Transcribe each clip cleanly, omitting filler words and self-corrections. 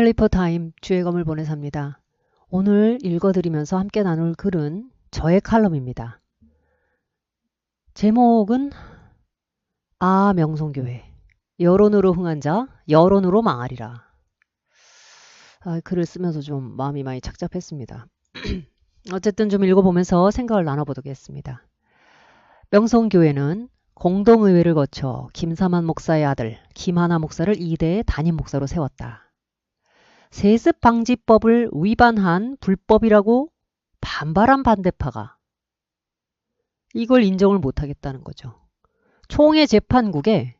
헬리포 타임 주의 검을 보내 삽니다. 오늘 읽어드리면서 함께 나눌 글은 저의 칼럼입니다. 제목은 명성교회 여론으로 흥한 자 여론으로 망하리라. 글을 쓰면서 좀 마음이 많이 착잡했습니다. 어쨌든 좀 읽어보면서 생각을 나눠보겠습니다. 명성교회는 공동의회를 거쳐 김삼한 목사의 아들 김하나 목사를 2대 담임 목사로 세웠다. 세습방지법을 위반한 불법이라고 반발한 반대파가 이걸 인정을 못하겠다는 거죠. 총회 재판국에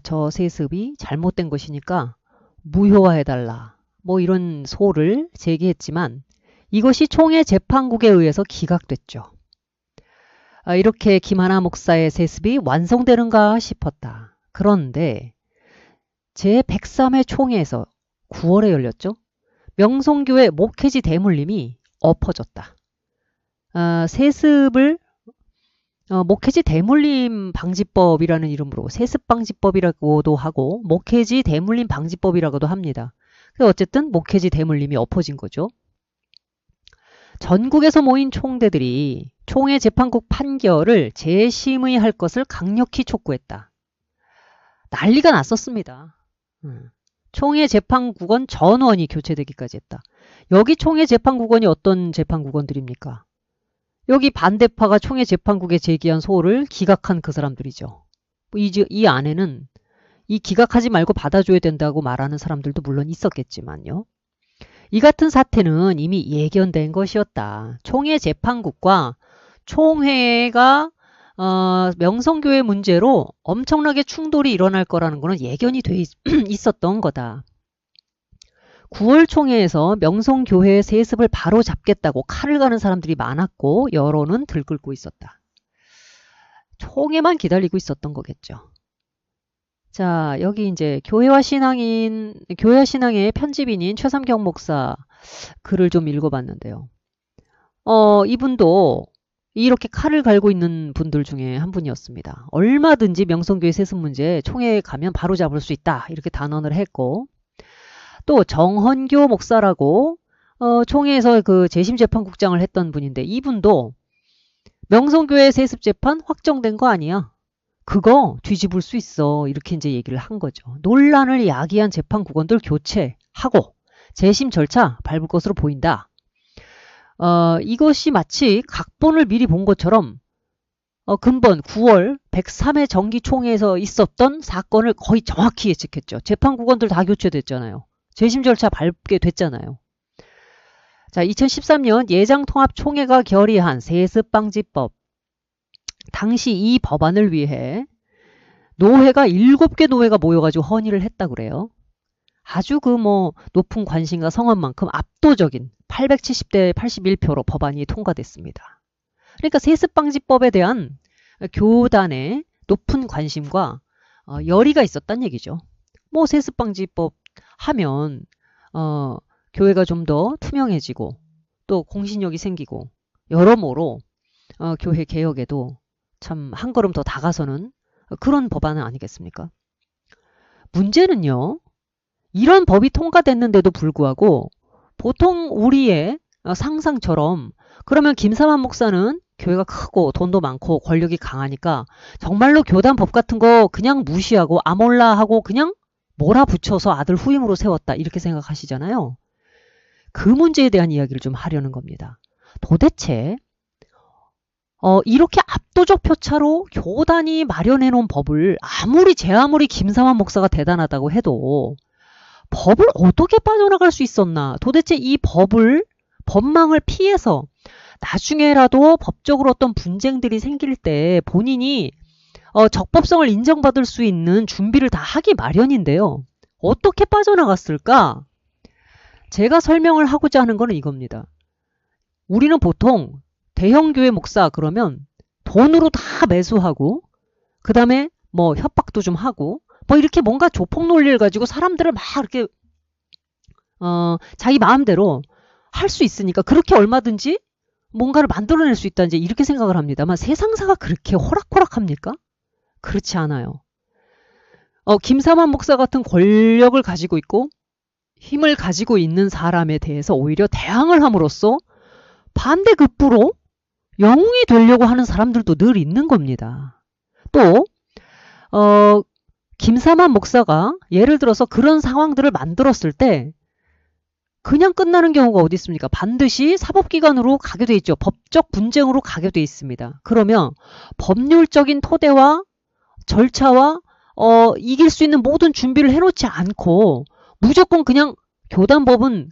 저 세습이 잘못된 것이니까 무효화해달라 뭐 이런 소를 제기했지만 이것이 총회 재판국에 의해서 기각됐죠. 이렇게 김하나 목사의 세습이 완성되는가 싶었다. 그런데 제103회 총회에서 9월에 열렸죠. 명성교회 목회지 대물림이 엎어졌다. 세습을 목회지 대물림 방지법이라는 이름으로 세습방지법이라고도 하고 목회지 대물림 방지법이라고도 합니다. 어쨌든 목회지 대물림이 엎어진 거죠. 전국에서 모인 총대들이 총회 재판국 판결을 재심의할 것을 강력히 촉구했다. 난리가 났었습니다. 총회 재판국원 전원이 교체되기까지 했다. 여기 총회 재판국원이 어떤 재판국원들입니까? 여기 반대파가 총회 재판국에 제기한 소를 기각한 그 사람들이죠. 이 안에는 이 기각하지 말고 받아줘야 된다고 말하는 사람들도 물론 있었겠지만요. 이 같은 사태는 이미 예견된 것이었다. 총회 재판국과 총회가 명성교회 문제로 엄청나게 충돌이 일어날 거라는 것은 예견이 돼 있었던 거다. 9월 총회에서 명성교회의 세습을 바로 잡겠다고 칼을 가는 사람들이 많았고 여론은 들끓고 있었다. 총회만 기다리고 있었던 거겠죠. 자, 여기 이제 교회와 신앙의 편집인인 최삼경 목사 글을 좀 읽어봤는데요. 이분도 이렇게 칼을 갈고 있는 분들 중에 한 분이었습니다. 얼마든지 명성교회 세습 문제 총회에 가면 바로 잡을 수 있다 이렇게 단언을 했고, 또 정헌교 목사라고 총회에서 그 재심재판국장을 했던 분인데 이분도 명성교회 세습재판 확정된 거 아니야. 그거 뒤집을 수 있어. 이렇게 이제 얘기를 한 거죠. 논란을 야기한 재판국원들 교체하고 재심 절차 밟을 것으로 보인다. 이것이 마치 각본을 미리 본 것처럼 근본 9월 103회 정기총회에서 있었던 사건을 거의 정확히 예측했죠. 재판국원들 다 교체됐잖아요. 재심 절차 밟게 됐잖아요. 자, 2013년 예장통합총회가 결의한 세습방지법. 당시 이 법안을 위해 노회가 7개 노회가 모여가지고 헌의를 했다 그래요. 아주 높은 관심과 성원만큼 압도적인 870대 81표로 법안이 통과됐습니다. 그러니까 세습방지법에 대한 교단의 높은 관심과 열의가 있었단 얘기죠. 세습방지법 하면 교회가 좀 더 투명해지고 또 공신력이 생기고 여러모로 교회 개혁에도 참 한 걸음 더 다가서는 그런 법안은 아니겠습니까? 문제는요. 이런 법이 통과됐는데도 불구하고 보통 우리의 상상처럼 그러면 김삼한 목사는 교회가 크고 돈도 많고 권력이 강하니까 정말로 교단 법 같은 거 그냥 무시하고 아몰라 하고 그냥 몰아붙여서 아들 후임으로 세웠다 이렇게 생각하시잖아요. 그 문제에 대한 이야기를 좀 하려는 겁니다. 도대체 이렇게 압도적 표차로 교단이 마련해 놓은 법을 아무리 김삼한 목사가 대단하다고 해도 법을 어떻게 빠져나갈 수 있었나? 도대체 이 법망을 피해서 나중에라도 법적으로 어떤 분쟁들이 생길 때 본인이 적법성을 인정받을 수 있는 준비를 다 하기 마련인데요. 어떻게 빠져나갔을까? 제가 설명을 하고자 하는 거는 이겁니다. 우리는 보통 대형교회 목사 그러면 돈으로 다 매수하고 그 다음에 협박도 좀 하고 이렇게 뭔가 조폭 논리를 가지고 사람들을 막 이렇게 자기 마음대로 할 수 있으니까 그렇게 얼마든지 뭔가를 만들어낼 수 있다 이제 이렇게 생각을 합니다만 세상사가 그렇게 호락호락합니까? 그렇지 않아요. 김삼한 목사 같은 권력을 가지고 있고 힘을 가지고 있는 사람에 대해서 오히려 대항을 함으로써 반대급부로 영웅이 되려고 하는 사람들도 늘 있는 겁니다. 또 김사만 목사가 예를 들어서 그런 상황들을 만들었을 때 그냥 끝나는 경우가 어디 있습니까? 반드시 사법기관으로 가게 돼 있죠. 법적 분쟁으로 가게 돼 있습니다. 그러면 법률적인 토대와 절차와 이길 수 있는 모든 준비를 해놓지 않고 무조건 그냥 교단법은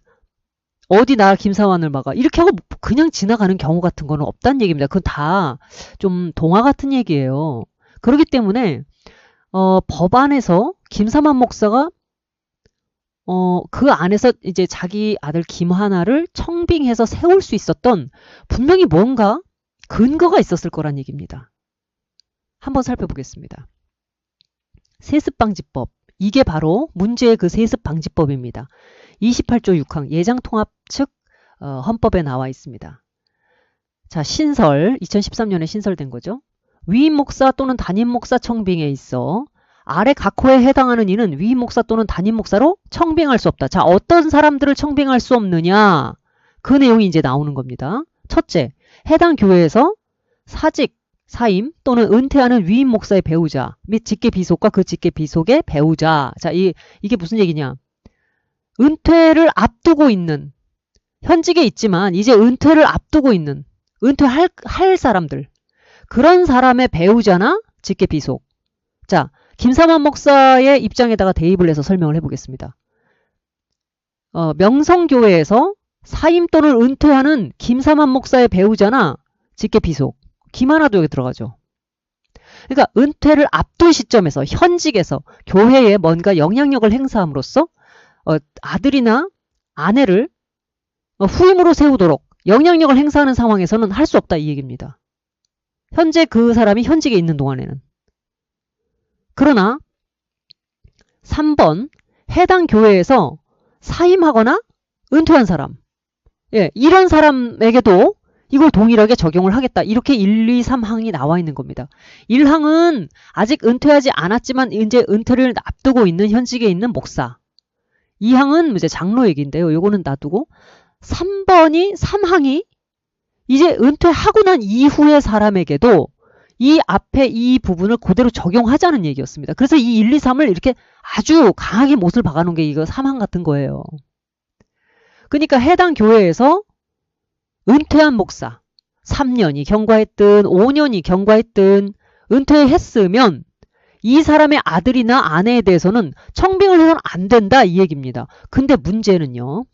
어디 나 김사만을 막아 이렇게 하고 그냥 지나가는 경우 같은 거는 없다는 얘기입니다. 그건 다 좀 동화 같은 얘기예요. 그렇기 때문에 법안에서 김사만 목사가 그 안에서 이제 자기 아들 김하나를 청빙해서 세울 수 있었던 분명히 뭔가 근거가 있었을 거란 얘기입니다. 한번 살펴보겠습니다. 세습방지법. 이게 바로 문제의 그 세습방지법입니다. 28조 6항 예장통합 측 헌법에 나와 있습니다. 자, 신설 2013년에 신설된 거죠. 위임 목사 또는 담임 목사 청빙에 있어 아래 각호에 해당하는 이는 위임 목사 또는 담임 목사로 청빙할 수 없다. 자, 어떤 사람들을 청빙할 수 없느냐? 그 내용이 이제 나오는 겁니다. 첫째, 해당 교회에서 사직, 사임 또는 은퇴하는 위임 목사의 배우자 및 직계 비속과 그 직계 비속의 배우자. 자, 이게 무슨 얘기냐? 은퇴를 앞두고 있는 현직에 있지만 이제 은퇴를 앞두고 있는 은퇴할 사람들 그런 사람의 배우자나 직계 비속. 자, 김사만 목사의 입장에다가 대입을 해서 설명을 해보겠습니다. 명성교회에서 사임 또는 은퇴하는 김사만 목사의 배우자나 직계 비속. 김하나도 여기 들어가죠. 그러니까 은퇴를 앞둔 시점에서 현직에서 교회에 뭔가 영향력을 행사함으로써 아들이나 아내를 후임으로 세우도록 영향력을 행사하는 상황에서는 할 수 없다 이 얘기입니다. 현재 그 사람이 현직에 있는 동안에는. 그러나 3번 해당 교회에서 사임하거나 은퇴한 사람 이런 사람에게도 이걸 동일하게 적용을 하겠다. 이렇게 1, 2, 3항이 나와 있는 겁니다. 1항은 아직 은퇴하지 않았지만 이제 은퇴를 앞두고 있는 현직에 있는 목사. 2항은 이제 장로 얘기인데요. 요거는 놔두고 3항이 이제 은퇴하고 난 이후의 사람에게도 이 앞에 이 부분을 그대로 적용하자는 얘기였습니다. 그래서 이 1, 2, 3을 이렇게 아주 강하게 못을 박아놓은 게 이거 3항 같은 거예요. 그러니까 해당 교회에서 은퇴한 목사 3년이 경과했든 5년이 경과했든 은퇴했으면 이 사람의 아들이나 아내에 대해서는 청빙을 해서는 안 된다 이 얘기입니다. 근데 문제는요.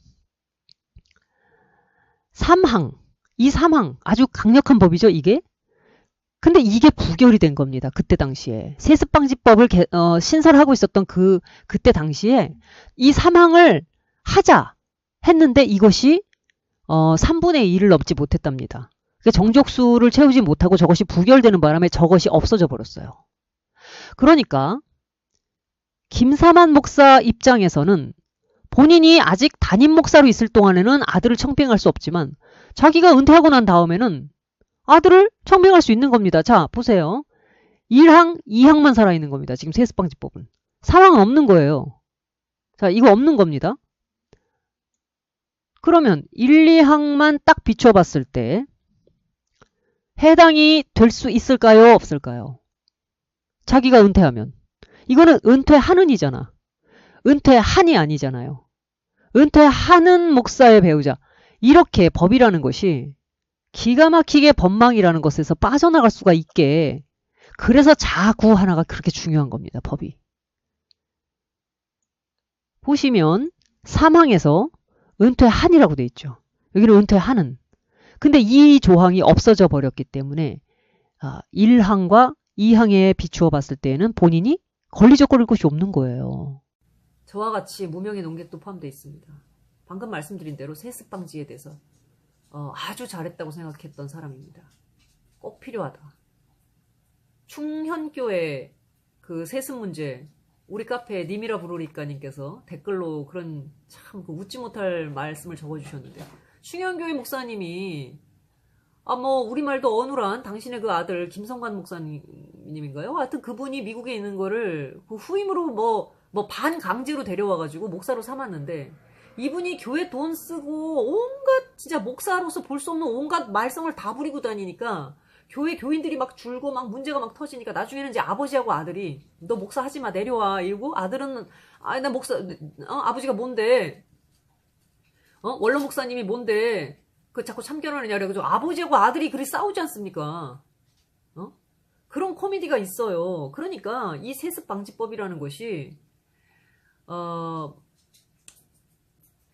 3항 이 3항 아주 강력한 법이죠 이게. 근데 이게 부결이 된 겁니다. 그때 당시에 세습방지법을 신설하고 있었던 그때 당시에 이 3항을 하자 했는데 이것이 3분의 2를 넘지 못했답니다. 그러니까 정족수를 채우지 못하고 저것이 부결되는 바람에 저것이 없어져 버렸어요. 그러니까 김사만 목사 입장에서는 본인이 아직 담임 목사로 있을 동안에는 아들을 청빙할 수 없지만 자기가 은퇴하고 난 다음에는 아들을 청빙할 수 있는 겁니다. 자, 보세요. 1항, 2항만 살아있는 겁니다. 지금 세습방지법은. 3항은 없는 거예요. 자, 이거 없는 겁니다. 그러면 1, 2항만 딱 비춰봤을 때 해당이 될 수 있을까요? 없을까요? 자기가 은퇴하면. 이거는 은퇴하는 이잖아. 은퇴한이 아니잖아요. 은퇴하는 목사의 배우자. 이렇게 법이라는 것이 기가 막히게 법망이라는 것에서 빠져나갈 수가 있게 그래서 자구 하나가 그렇게 중요한 겁니다. 법이. 보시면 3항에서 은퇴한이라고 돼 있죠. 여기는 은퇴하는. 근데 이 조항이 없어져 버렸기 때문에 1항과 2항에 비추어 봤을 때에는 본인이 권리적거릴 것이 없는 거예요. 저와 같이 무명의 농객도 포함되어 있습니다. 방금 말씀드린 대로 세습방지에 대해서 아주 잘했다고 생각했던 사람입니다. 꼭 필요하다. 충현교회 그 세습 문제 우리 카페에 님이라 부르리까님께서 댓글로 그런 참 웃지 못할 말씀을 적어주셨는데 충현교회 목사님이 우리말도 어눌한 당신의 그 아들 김성관 목사님인가요? 하여튼 그분이 미국에 있는 거를 그 후임으로 반강제로 데려와가지고 목사로 삼았는데 이분이 교회 돈 쓰고 온갖 진짜 목사로서 볼 수 없는 온갖 말썽을 다 부리고 다니니까 교회 교인들이 막 줄고 막 문제가 막 터지니까 나중에는 이제 아버지하고 아들이 너 목사 하지 마 내려와 이러고 아들은 나 목사 아버지가 뭔데 원로 목사님이 뭔데 그 자꾸 참견하느냐 그래가지고 아버지하고 아들이 그리 싸우지 않습니까? 그런 코미디가 있어요. 그러니까 이 세습방지법이라는 것이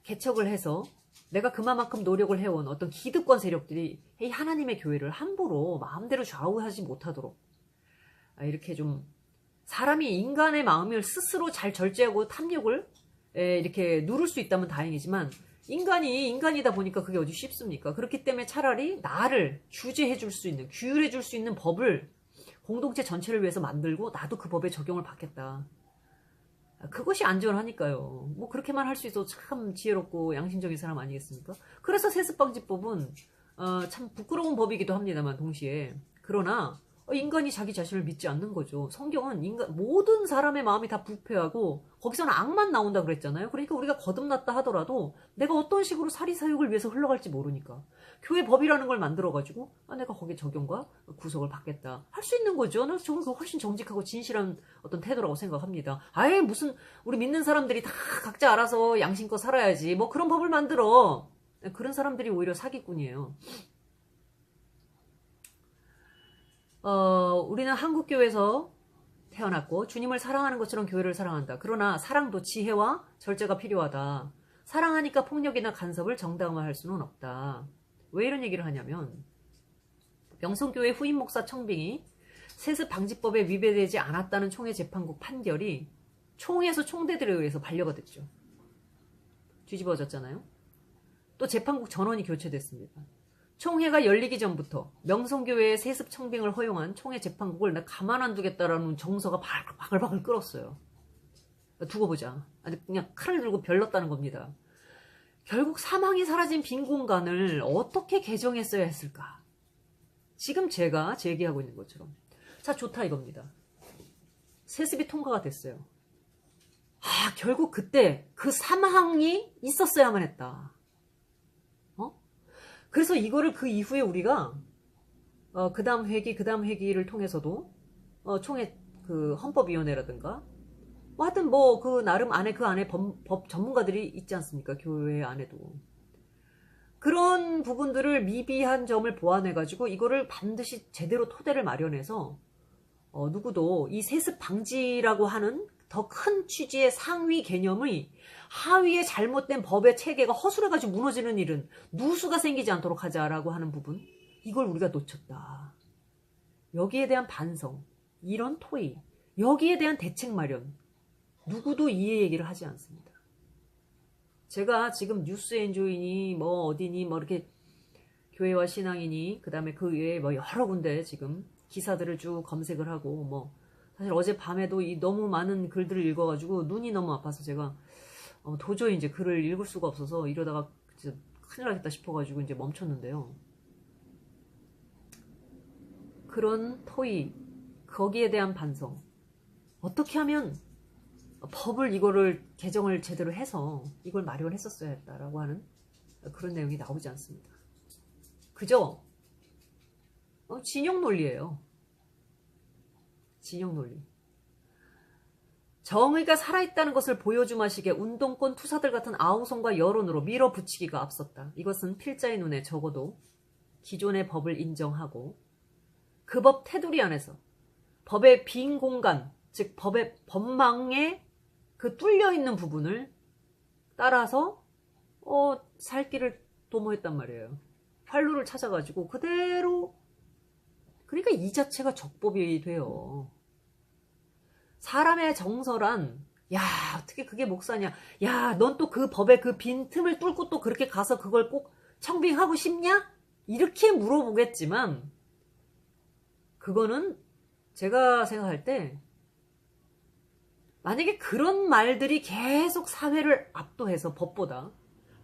개척을 해서 내가 그만큼 노력을 해온 어떤 기득권 세력들이 이 하나님의 교회를 함부로 마음대로 좌우하지 못하도록 이렇게 좀 사람이 인간의 마음을 스스로 잘 절제하고 탐욕을 이렇게 누를 수 있다면 다행이지만 인간이 인간이다 보니까 그게 어디 쉽습니까? 그렇기 때문에 차라리 나를 규제해 줄 수 있는 규율해 줄 수 있는 법을 공동체 전체를 위해서 만들고 나도 그 법에 적용을 받겠다. 그것이 안전하니까요. 뭐 그렇게만 할 수 있어도 참 지혜롭고 양심적인 사람 아니겠습니까? 그래서 세습방지법은 참 부끄러운 법이기도 합니다만 동시에 그러나 인간이 자기 자신을 믿지 않는 거죠. 성경은 모든 사람의 마음이 다 부패하고 거기서는 악만 나온다 그랬잖아요. 그러니까 우리가 거듭났다 하더라도 내가 어떤 식으로 사리사욕을 위해서 흘러갈지 모르니까 교회 법이라는 걸 만들어가지고 내가 거기에 적용과 구속을 받겠다 할 수 있는 거죠. 저는 그거 훨씬 정직하고 진실한 어떤 태도라고 생각합니다. 아예 무슨 우리 믿는 사람들이 다 각자 알아서 양심껏 살아야지 뭐 그런 법을 만들어. 그런 사람들이 오히려 사기꾼이에요. 우리는 한국교회에서 태어났고 주님을 사랑하는 것처럼 교회를 사랑한다. 그러나 사랑도 지혜와 절제가 필요하다. 사랑하니까 폭력이나 간섭을 정당화할 수는 없다. 왜 이런 얘기를 하냐면 명성교회 후임 목사 청빙이 세습방지법에 위배되지 않았다는 총회 재판국 판결이 총회에서 총대들에 의해서 반려가 됐죠. 뒤집어졌잖아요. 또 재판국 전원이 교체됐습니다. 총회가 열리기 전부터 명성교회의 세습 청빙을 허용한 총회 재판국을 나 가만 안 두겠다라는 정서가 바글바글 끓었어요. 두고 보자. 아니 그냥 칼을 들고 별렀다는 겁니다. 결국 사망이 사라진 빈 공간을 어떻게 개정했어야 했을까? 지금 제가 제기하고 있는 것처럼. 자, 좋다 이겁니다. 세습이 통과가 됐어요. 결국 그때 그 사망이 있었어야만 했다. 그래서 이거를 그 이후에 우리가 그 다음 회기를 통해서도 총회 그 헌법위원회라든가 뭐 하여튼 뭐 그 나름 안에 그 안에 법 전문가들이 있지 않습니까? 교회 안에도 그런 부분들을 미비한 점을 보완해가지고 이거를 반드시 제대로 토대를 마련해서 누구도 이 세습 방지라고 하는 더 큰 취지의 상위 개념의 하위의 잘못된 법의 체계가 허술해가지고 무너지는 일은 누수가 생기지 않도록 하자라고 하는 부분, 이걸 우리가 놓쳤다. 여기에 대한 반성, 이런 토의, 여기에 대한 대책 마련, 누구도 이 얘기를 하지 않습니다. 제가 지금 뉴스엔조이니 뭐 어디니 뭐 이렇게 교회와 신앙이니 그 다음에 그 외에 뭐 여러 군데 지금 기사들을 쭉 검색을 하고 뭐 사실 어젯밤에도 이 너무 많은 글들을 읽어가지고 눈이 너무 아파서 제가 도저히 이제 글을 읽을 수가 없어서 이러다가 진짜 큰일 나겠다 싶어가지고 이제 멈췄는데요. 그런 토의, 거기에 대한 반성, 어떻게 하면 법을 이거를 개정을 제대로 해서 이걸 마련했었어야 했다라고 하는 그런 내용이 나오지 않습니다. 그죠? 진영 논리예요. 진영 논리. 정의가 살아있다는 것을 보여주마시게 운동권 투사들 같은 아우성과 여론으로 밀어붙이기가 앞섰다. 이것은 필자의 눈에 적어도 기존의 법을 인정하고 그 법 테두리 안에서 법의 빈 공간, 즉 법의 법망에 그 뚫려있는 부분을 따라서 살 길을 도모했단 말이에요. 활로를 찾아가지고 그대로, 그러니까 이 자체가 적법이 돼요. 사람의 정서란, 야 어떻게 그게 목사냐, 야 넌 또 그 법의 그 빈 틈을 뚫고 또 그렇게 가서 그걸 꼭 청빙하고 싶냐? 이렇게 물어보겠지만 그거는 제가 생각할 때 만약에 그런 말들이 계속 사회를 압도해서 법보다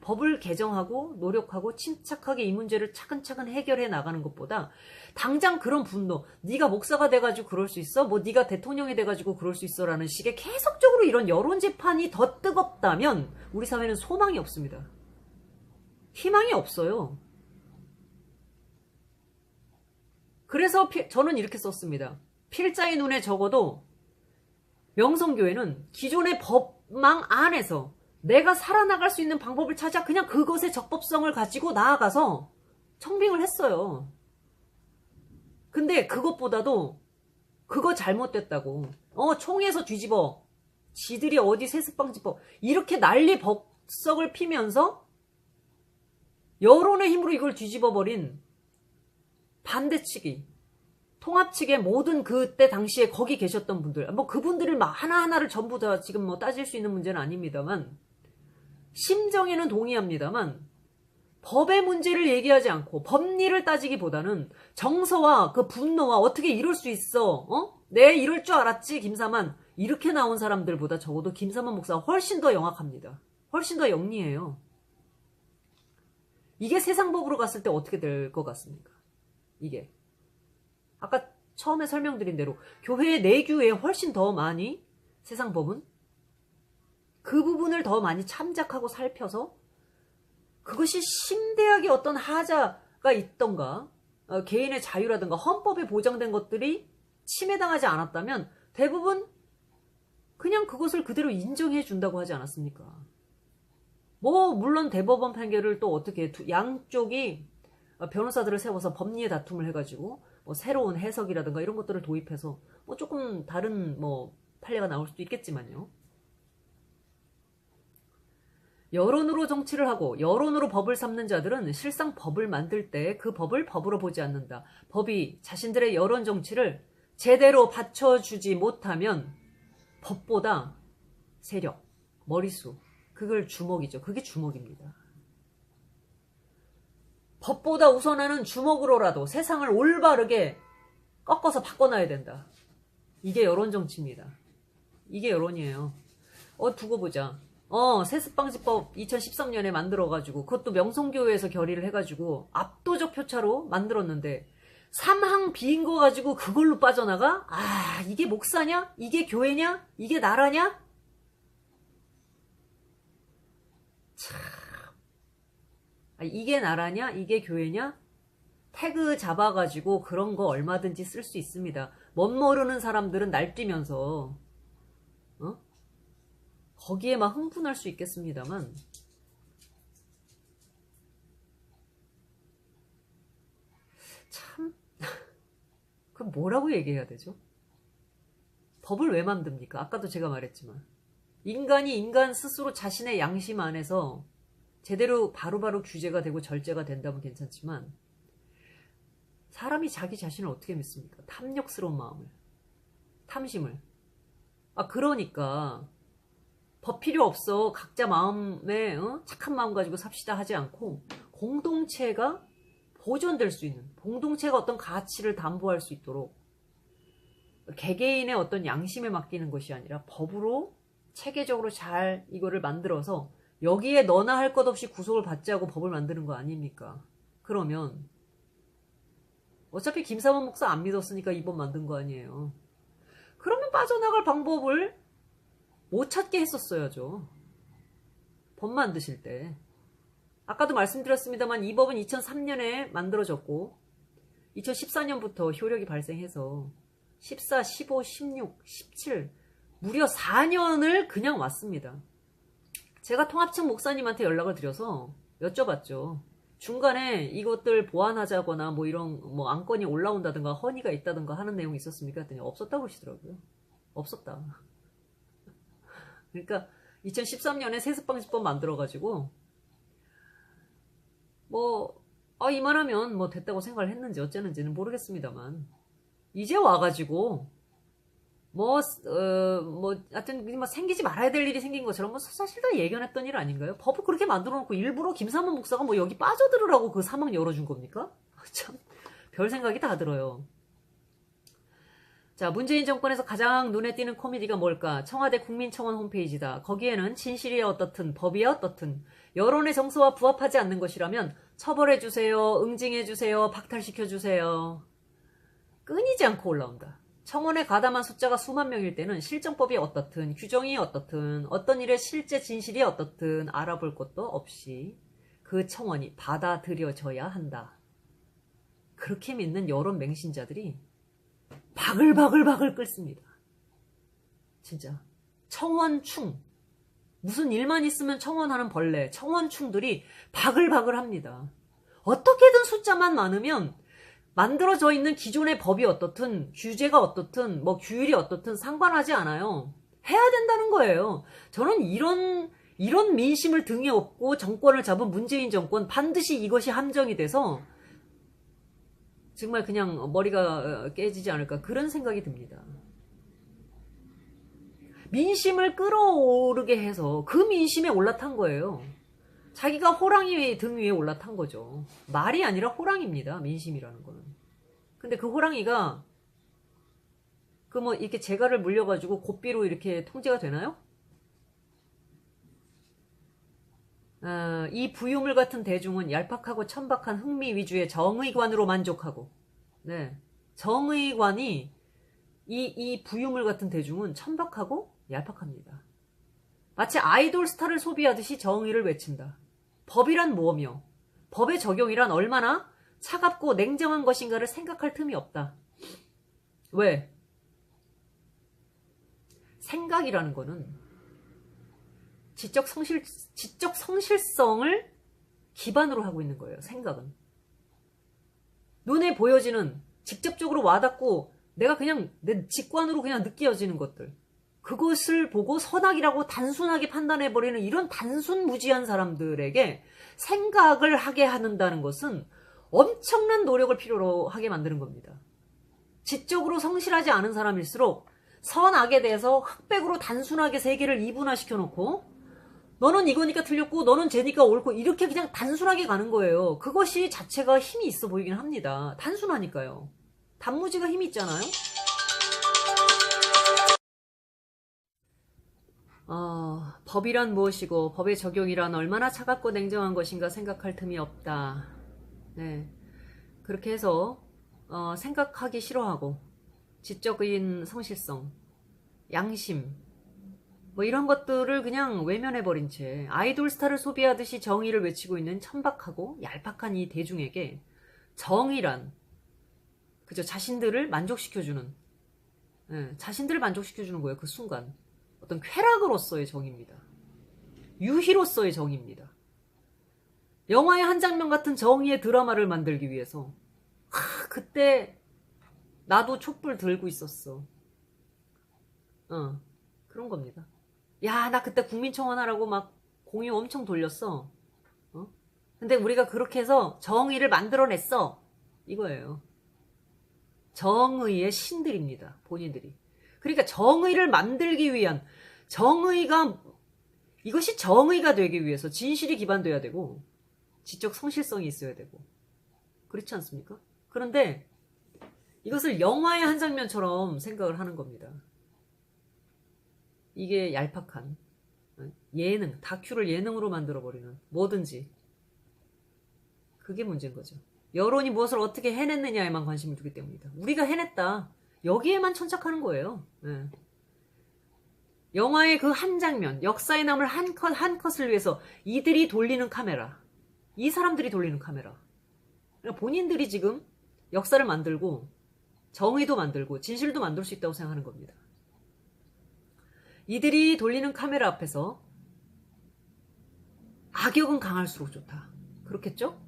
법을 개정하고 노력하고 침착하게 이 문제를 차근차근 해결해 나가는 것보다 당장 그런 분노, 네가 목사가 돼가지고 그럴 수 있어? 뭐 네가 대통령이 돼가지고 그럴 수 있어? 라는 식의 계속적으로 이런 여론 재판이 더 뜨겁다면 우리 사회는 소망이 없습니다. 희망이 없어요. 그래서 저는 이렇게 썼습니다. 필자의 눈에 적어도 명성교회는 기존의 법망 안에서 내가 살아나갈 수 있는 방법을 찾아 그냥 그것의 적법성을 가지고 나아가서 청빙을 했어요. 근데 그것보다도 그거 잘못됐다고 총에서 뒤집어 지들이 어디 세습방지법 이렇게 난리 법석을 피면서 여론의 힘으로 이걸 뒤집어버린 반대측이 통합 측의 모든 그때 당시에 거기 계셨던 분들, 뭐 그분들을 막 하나하나를 전부 다 지금 뭐 따질 수 있는 문제는 아닙니다만, 심정에는 동의합니다만, 법의 문제를 얘기하지 않고 법리를 따지기보다는 정서와 그 분노와 어떻게 이럴 수 있어, 내 이럴 줄 알았지, 김사만. 이렇게 나온 사람들보다 적어도 김사만 목사가 훨씬 더 영악합니다. 훨씬 더 영리해요. 이게 세상법으로 갔을 때 어떻게 될 것 같습니까? 이게. 아까 처음에 설명드린 대로 교회의 내규에 훨씬 더 많이 세상법은 그 부분을 더 많이 참작하고 살펴서 그것이 심대하게 어떤 하자가 있던가 개인의 자유라든가 헌법에 보장된 것들이 침해당하지 않았다면 대부분 그냥 그것을 그대로 인정해 준다고 하지 않았습니까? 뭐 물론 대법원 판결을 또 어떻게 양쪽이 변호사들을 세워서 법리의 다툼을 해가지고 뭐 새로운 해석이라든가 이런 것들을 도입해서 뭐 조금 다른 뭐 판례가 나올 수도 있겠지만요. 여론으로 정치를 하고 여론으로 법을 삼는 자들은 실상 법을 만들 때 그 법을 법으로 보지 않는다. 법이 자신들의 여론 정치를 제대로 받쳐주지 못하면 법보다 세력, 머리수, 그걸 주먹이죠. 그게 주먹입니다. 법보다 우선하는 주먹으로라도 세상을 올바르게 꺾어서 바꿔놔야 된다. 이게 여론정치입니다. 이게 여론이에요. 두고 보자. 세습방지법 2013년에 만들어가지고 그것도 명성교회에서 결의를 해가지고 압도적 표차로 만들었는데 삼항 비인 거 가지고 그걸로 빠져나가? 이게 목사냐? 이게 교회냐? 이게 나라냐? 참... 이게 나라냐? 이게 교회냐? 태그 잡아가지고 그런 거 얼마든지 쓸 수 있습니다. 멋 모르는 사람들은 날뛰면서 거기에 막 흥분할 수 있겠습니다만 참 그럼 뭐라고 얘기해야 되죠? 법을 왜 만듭니까? 아까도 제가 말했지만 인간이 인간 스스로 자신의 양심 안에서 제대로 바로바로 규제가 되고 절제가 된다면 괜찮지만 사람이 자기 자신을 어떻게 믿습니까? 탐욕스러운 마음을, 탐심을. 그러니까 법 필요 없어. 각자 마음에 착한 마음 가지고 삽시다 하지 않고 공동체가 보존될 수 있는, 공동체가 어떤 가치를 담보할 수 있도록 개개인의 어떤 양심에 맡기는 것이 아니라 법으로 체계적으로 잘 이거를 만들어서 여기에 너나 할 것 없이 구속을 받지 하고 법을 만드는 거 아닙니까? 그러면 어차피 김사만 목사 안 믿었으니까 이 법 만든 거 아니에요. 그러면 빠져나갈 방법을 못 찾게 했었어야죠. 법 만드실 때. 아까도 말씀드렸습니다만 이 법은 2003년에 만들어졌고 2014년부터 효력이 발생해서 14, 15, 16, 17 무려 4년을 그냥 왔습니다. 제가 통합측 목사님한테 연락을 드려서 여쭤봤죠. 중간에 이것들 보완하자거나 뭐 이런 뭐 안건이 올라온다든가 허니가 있다든가 하는 내용이 있었습니까? 했더니 없었다고 하시더라고요. 없었다. 그러니까 2013년에 세습방지법 만들어가지고 뭐 이만하면 뭐 됐다고 생각을 했는지 어쩌는지는 모르겠습니다만 이제 와가지고 하여튼 뭐 생기지 말아야 될 일이 생긴 것처럼 뭐 사실 다 예견했던 일 아닌가요? 법을 그렇게 만들어 놓고 일부러 김사만 목사가 뭐 여기 빠져들으라고 그 사망 열어준 겁니까? 참 별 생각이 다 들어요. 자, 문재인 정권에서 가장 눈에 띄는 코미디가 뭘까? 청와대 국민청원 홈페이지다. 거기에는 진실이야 어떻든 법이야 어떻든 여론의 정서와 부합하지 않는 것이라면 처벌해주세요, 응징해주세요, 박탈시켜주세요. 끊이지 않고 올라온다. 청원에 가담한 숫자가 수만 명일 때는 실정법이 어떻든 규정이 어떻든 어떤 일의 실제 진실이 어떻든 알아볼 것도 없이 그 청원이 받아들여져야 한다. 그렇게 믿는 여론 맹신자들이 바글바글 끓습니다. 진짜. 청원충. 무슨 일만 있으면 청원하는 벌레, 청원충들이 바글바글 합니다. 어떻게든 숫자만 많으면 만들어져 있는 기존의 법이 어떻든 규제가 어떻든 뭐 규율이 어떻든 상관하지 않아요. 해야 된다는 거예요. 저는 이런 민심을 등에 업고 정권을 잡은 문재인 정권 반드시 이것이 함정이 돼서 정말 그냥 머리가 깨지지 않을까 그런 생각이 듭니다. 민심을 끌어오르게 해서 그 민심에 올라탄 거예요. 자기가 호랑이 등 위에 올라탄 거죠. 말이 아니라 호랑이입니다. 민심이라는 거는. 근데 그 호랑이가 그 뭐 이렇게 재갈을 물려가지고 고삐로 이렇게 통제가 되나요? 이 부유물 같은 대중은 얄팍하고 천박한 흥미 위주의 정의관으로 만족하고, 네, 정의관이 이 부유물 같은 대중은 천박하고 얄팍합니다. 마치 아이돌 스타를 소비하듯이 정의를 외친다. 법이란 뭐며 법의 적용이란 얼마나 차갑고 냉정한 것인가를 생각할 틈이 없다. 왜? 생각이라는 거는 지적 성실성을 기반으로 하고 있는 거예요. 생각은. 눈에 보여지는 직접적으로 와닿고 내가 그냥 내 직관으로 그냥 느껴지는 것들. 그것을 보고 선악이라고 단순하게 판단해버리는 이런 단순 무지한 사람들에게 생각을 하게 한다는 것은 엄청난 노력을 필요로 하게 만드는 겁니다. 지적으로 성실하지 않은 사람일수록 선악에 대해서 흑백으로 단순하게 세계를 이분화시켜놓고 너는 이거니까 틀렸고 너는 쟤니까 옳고 이렇게 그냥 단순하게 가는 거예요. 그것이 자체가 힘이 있어 보이긴 합니다. 단순하니까요. 단무지가 힘이 있잖아요. 법이란 무엇이고 법의 적용이란 얼마나 차갑고 냉정한 것인가 생각할 틈이 없다. 네, 그렇게 해서 생각하기 싫어하고 지적인 성실성, 양심 뭐 이런 것들을 그냥 외면해버린 채 아이돌 스타를 소비하듯이 정의를 외치고 있는 천박하고 얄팍한 이 대중에게 정의란 그저 자신들을 만족시켜주는, 네, 자신들을 만족시켜주는 거예요. 그 순간 어떤 쾌락으로서의 정의입니다. 유희로서의 정의입니다. 영화의 한 장면 같은 정의의 드라마를 만들기 위해서 그때 나도 촛불 들고 있었어. 그런 겁니다. 야, 나 그때 국민청원하라고 막 공유 엄청 돌렸어. 근데 우리가 그렇게 해서 정의를 만들어냈어. 이거예요. 정의의 신들입니다. 본인들이. 그러니까 정의를 만들기 위한 이것이 정의가 되기 위해서 진실이 기반돼야 되고 지적 성실성이 있어야 되고 그렇지 않습니까? 그런데 이것을 영화의 한 장면처럼 생각을 하는 겁니다. 이게 얄팍한 예능, 다큐를 예능으로 만들어버리는 뭐든지 그게 문제인 거죠. 여론이 무엇을 어떻게 해냈느냐에만 관심을 두기 때문이다. 우리가 해냈다. 여기에만 천착하는 거예요. 네. 영화의 그 한 장면, 역사에 남을 한 컷을 위해서 이들이 돌리는 카메라, 이 사람들이 돌리는 카메라. 그러니까 본인들이 지금 역사를 만들고 정의도 만들고 진실도 만들 수 있다고 생각하는 겁니다. 이들이 돌리는 카메라 앞에서 악역은 강할수록 좋다. 그렇겠죠?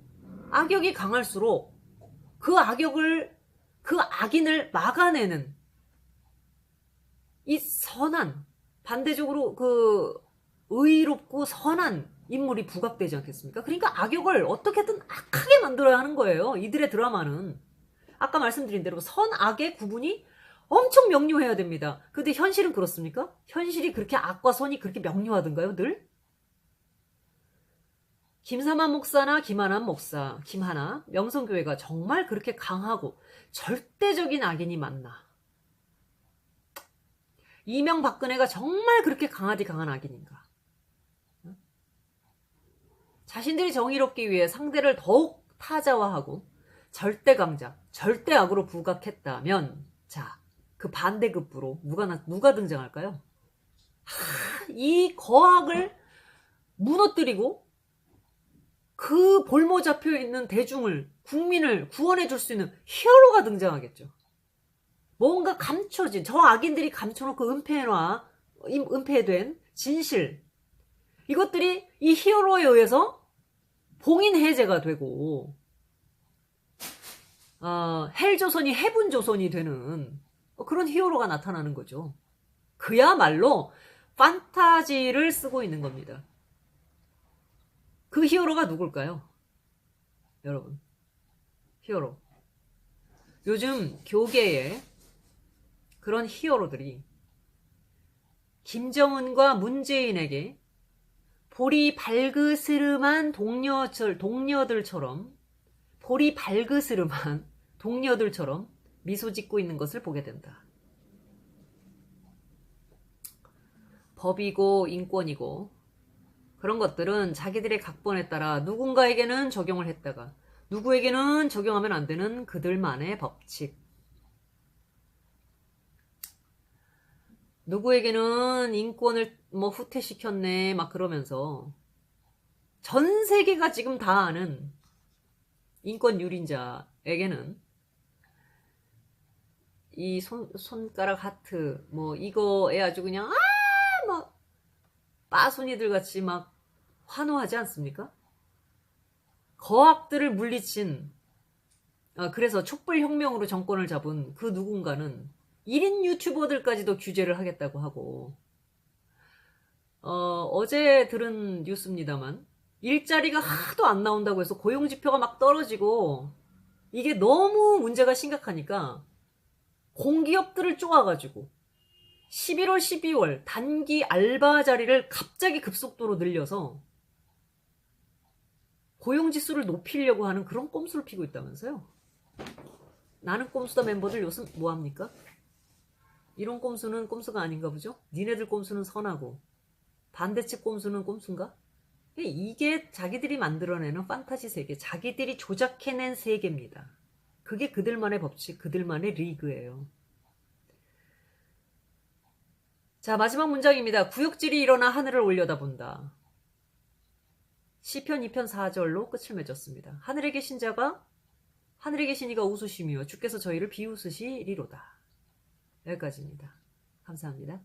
악역이 강할수록 그 악인을 막아내는 이 선한, 반대적으로 그 의롭고 선한 인물이 부각되지 않겠습니까? 그러니까 악역을 어떻게든 악하게 만들어야 하는 거예요. 이들의 드라마는. 아까 말씀드린 대로 선악의 구분이 엄청 명료해야 됩니다. 근데 현실은 그렇습니까? 현실이 그렇게 악과 선이 그렇게 명료하던가요, 늘? 김사만 목사나 김하나 목사, 김하나, 명성교회가 정말 그렇게 강하고 절대적인 악인이 맞나? 이명박근혜가 정말 그렇게 강하디 강한 악인인가? 자신들이 정의롭기 위해 상대를 더욱 타자화하고 절대 강자, 절대 악으로 부각했다면, 자, 그 반대급부로 누가 등장할까요? 이 거악을 무너뜨리고 그 볼모 잡혀 있는 대중을, 국민을 구원해 줄 수 있는 히어로가 등장하겠죠. 뭔가 감춰진, 저 악인들이 감춰놓고 은폐된 진실, 이것들이 이 히어로에 의해서 봉인해제가 되고 헬조선이 해분조선이 되는 그런 히어로가 나타나는 거죠. 그야말로 판타지를 쓰고 있는 겁니다. 그 히어로가 누굴까요? 여러분, 히어로. 요즘 교계에 그런 히어로들이 김정은과 문재인에게 볼이 발그스름한 동료들처럼 미소 짓고 있는 것을 보게 된다. 법이고 인권이고 그런 것들은 자기들의 각본에 따라 누군가에게는 적용을 했다가 누구에게는 적용하면 안 되는 그들만의 법칙. 누구에게는 인권을 후퇴시켰네 막 그러면서 전 세계가 지금 다 아는 인권 유린자에게는 이 손가락 하트 이거에 아주 그냥 막 빠순이들 같이 막 환호하지 않습니까? 거악들을 물리친 그래서 촛불혁명으로 정권을 잡은 그 누군가는 1인 유튜버들까지도 규제를 하겠다고 하고 어제 들은 뉴스입니다만 일자리가 하도 안 나온다고 해서 고용지표가 막 떨어지고 이게 너무 문제가 심각하니까 공기업들을 쪼아가지고 11월, 12월 단기 알바 자리를 갑자기 급속도로 늘려서 고용지수를 높이려고 하는 그런 꼼수를 피고 있다면서요. 나는 꼼수다 멤버들 요즘 뭐합니까? 이런 꼼수는 꼼수가 아닌가 보죠? 니네들 꼼수는 선하고 반대측 꼼수는 꼼수인가? 이게 자기들이 만들어내는 판타지 세계, 자기들이 조작해낸 세계입니다. 그게 그들만의 법칙, 그들만의 리그예요. 자, 마지막 문장입니다. 구역질이 일어나 하늘을 올려다본다. 시편 2편 4절로 끝을 맺었습니다. 하늘에 계신 이가 웃으시며 주께서 저희를 비웃으시리로다. 여기까지입니다. 감사합니다.